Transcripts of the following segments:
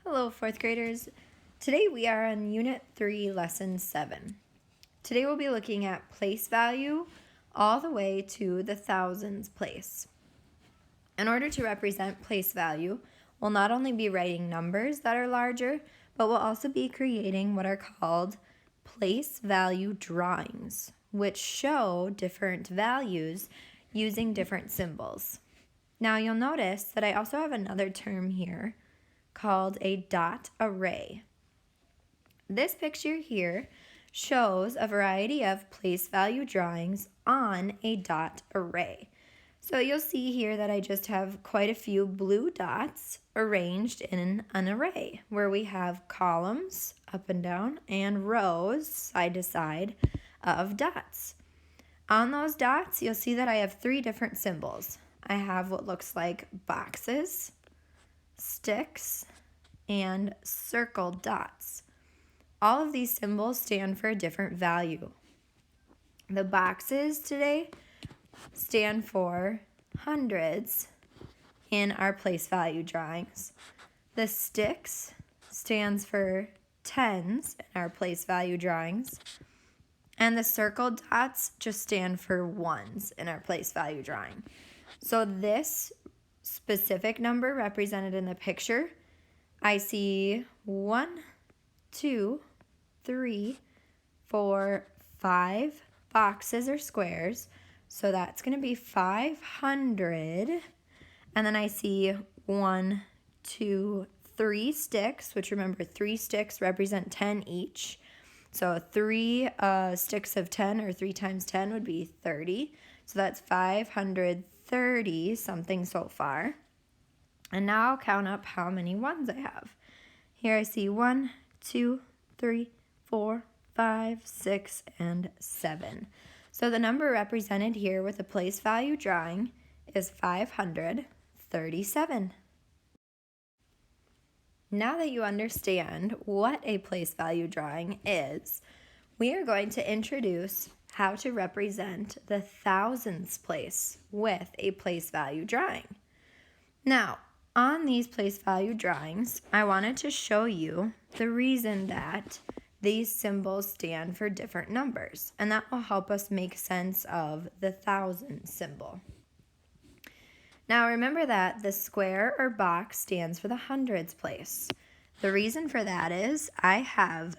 Hello, fourth graders. Today we are on Unit 3, Lesson 7. Today we'll be looking at place value all the way to the thousands place. In order to represent place value, we'll not only be writing numbers that are larger, but we'll also be creating what are called place value drawings, which show different values using different symbols. Now you'll notice that I also have another term here called a dot array. This picture here shows a variety of place value drawings on a dot array. So you'll see here that I just have quite a few blue dots arranged in an array where we have columns up and down and rows side to side of dots. On those dots, you'll see that I have three different symbols. I have what looks like boxes, sticks, and circle dots. All of these symbols stand for a different value. The boxes today stand for hundreds in our place value drawings. The sticks stands for tens in our place value drawings. And the circle dots just stand for ones in our place value drawing. So this specific number represented in the picture, I see 1, 2, 3, 4, 5 boxes or squares. So that's going to be 500. And then I see 1, 2, 3 sticks, which remember 3 sticks represent 10 each. So 3 sticks of 10 or 3 times 10 would be 30. So that's 530 something so far. And now I'll count up how many ones I have. Here I see 1, 2, 3, 4, 5, 6, and 7. So the number represented here with a place value drawing is 537. Now that you understand what a place value drawing is, we are going to introduce how to represent the thousands place with a place value drawing. Now, on these place value drawings, I wanted to show you the reason that these symbols stand for different numbers, and that will help us make sense of the thousand symbol. Now remember that the square or box stands for the hundreds place. The reason for that is I have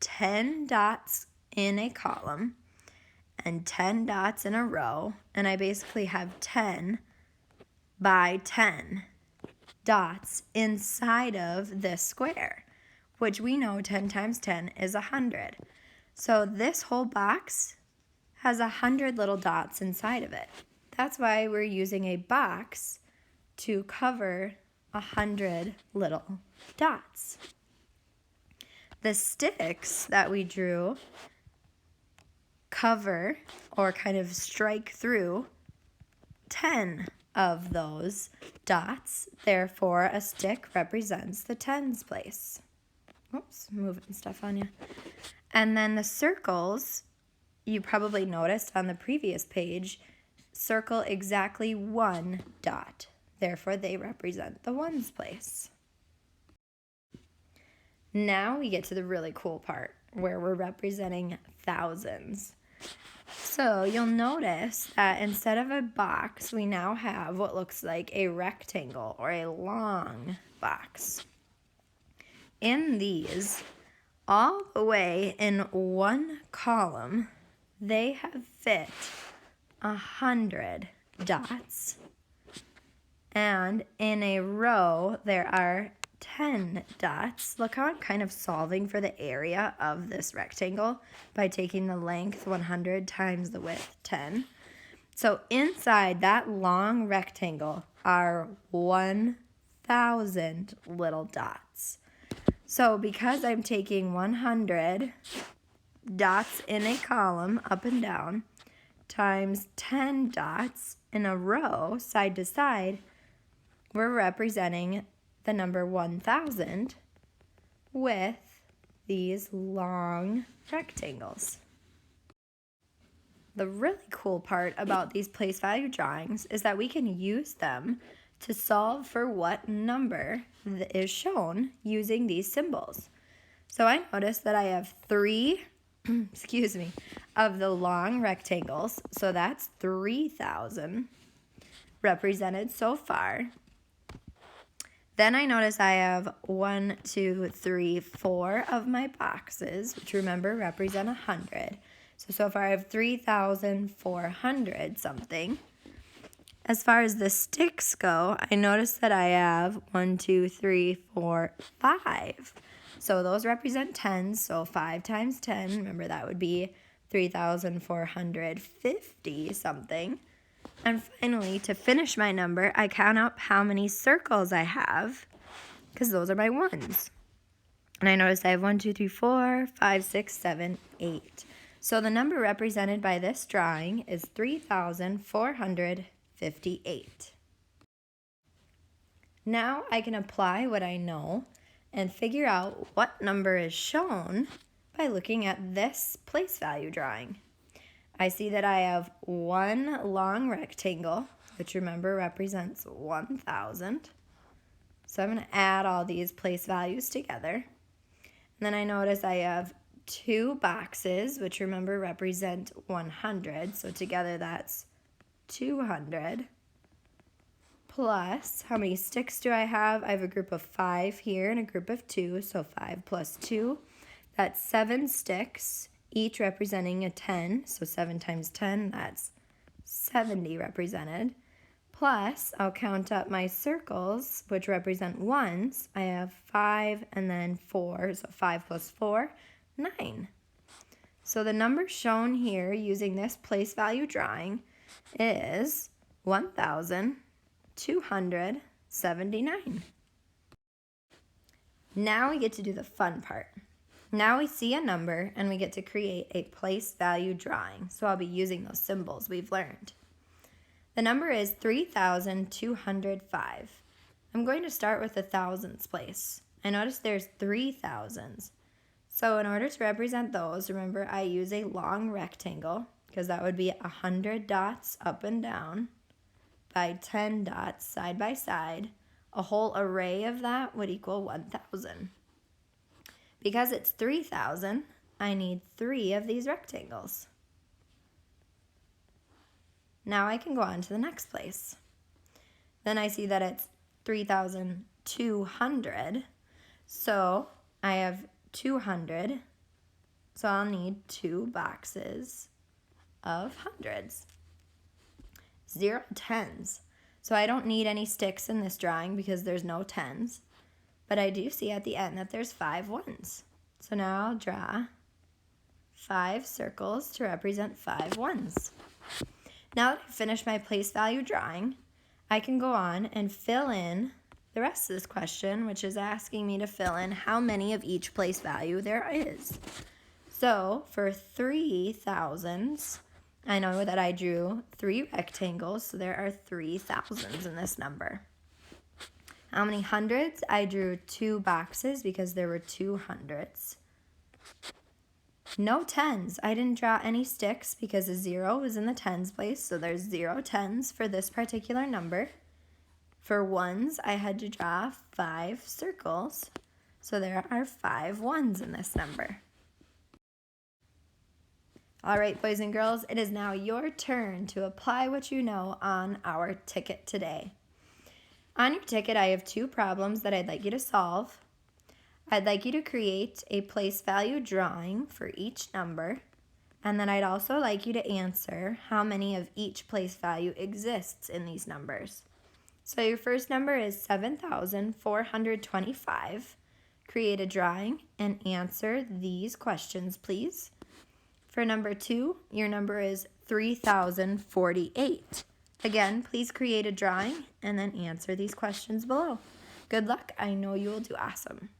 10 dots in a column and 10 dots in a row, and I basically have 10 by 10 dots inside of this square, which we know 10 times 10 is 100. So this whole box has 100 little dots inside of it. That's why we're using a box to cover 100 little dots. The sticks that we drew cover or kind of strike through 10 of those dots. Therefore, a stick represents the tens place. Oops, moving stuff on you. And then the circles, you probably noticed on the previous page, circle exactly 1 dot. Therefore, they represent the ones place. Now we get to the really cool part where we're representing thousands. So you'll notice that instead of a box, we now have what looks like a rectangle or a long box. In these, all the way in one column, they have fit 100 dots. And in a row, there are 10 dots. Look how I'm kind of solving for the area of this rectangle by taking the length 100 times the width 10. So inside that long rectangle are 1,000 little dots. So because I'm taking 100 dots in a column up and down times 10 dots in a row side to side, we're representing the number 1,000 with these long rectangles. The really cool part about these place value drawings is that we can use them to solve for what number is shown using these symbols. So I notice that I have 3, excuse me, of the long rectangles. So that's 3,000 represented so far. Then I notice I have 1, 2, 3, 4 of my boxes, which remember represent 100. So far I have 3,400 something. As far as the sticks go, I notice that I have 1, 2, 3, 4, 5. So those represent 10s, so 5 times 10, remember that would be 3,450 something. And finally, to finish my number, I count up how many circles I have, because those are my ones. And I notice I have 1, 2, 3, 4, 5, 6, 7, 8. So the number represented by this drawing is 3,458. Now I can apply what I know and figure out what number is shown by looking at this place value drawing. I see that I have 1 long rectangle, which remember represents 1,000. So I'm going to add all these place values together. And then I notice I have 2 boxes, which remember represent 100. So together that's 200. Plus, how many sticks do I have? I have a group of 5 here and a group of 2. So 5 plus 2, that's 7 sticks, each representing a 10. So 7 times 10, that's 70 represented. Plus, I'll count up my circles, which represent ones. I have 5 and then 4, so 5 plus 4, 9. So the number shown here using this place value drawing is 1,279. Now we get to do the fun part. Now we see a number and we get to create a place value drawing. So I'll be using those symbols we've learned. The number is 3,205. I'm going to start with the thousands place. I notice there's 3 thousands. So in order to represent those, remember I use a long rectangle because that would be 100 dots up and down by 10 dots side by side. A whole array of that would equal 1,000. Because it's 3,000, I need 3 of these rectangles. Now I can go on to the next place. Then I see that it's 3,200. So I have 200. So I'll need 2 boxes of hundreds. 0 tens. So I don't need any sticks in this drawing because there's no tens. But I do see at the end that there's 5 ones. So now I'll draw 5 circles to represent 5 ones. Now that I've finished my place value drawing, I can go on and fill in the rest of this question, which is asking me to fill in how many of each place value there is. So for 3 thousands, I know that I drew 3 rectangles, so there are 3 thousands in this number. How many hundreds? I drew 2 boxes because there were 2 hundreds. No tens. I didn't draw any sticks because a 0 was in the tens place, so there's 0 tens for this particular number. For ones, I had to draw 5 circles, so there are 5 ones in this number. All right, boys and girls, it is now your turn to apply what you know on our ticket today. On your ticket, I have 2 problems that I'd like you to solve. I'd like you to create a place value drawing for each number, and then I'd also like you to answer how many of each place value exists in these numbers. So your first number is 7,425. Create a drawing and answer these questions, please. For number 2, your number is 3,048. Again, please create a drawing and then answer these questions below. Good luck. I know you will do awesome.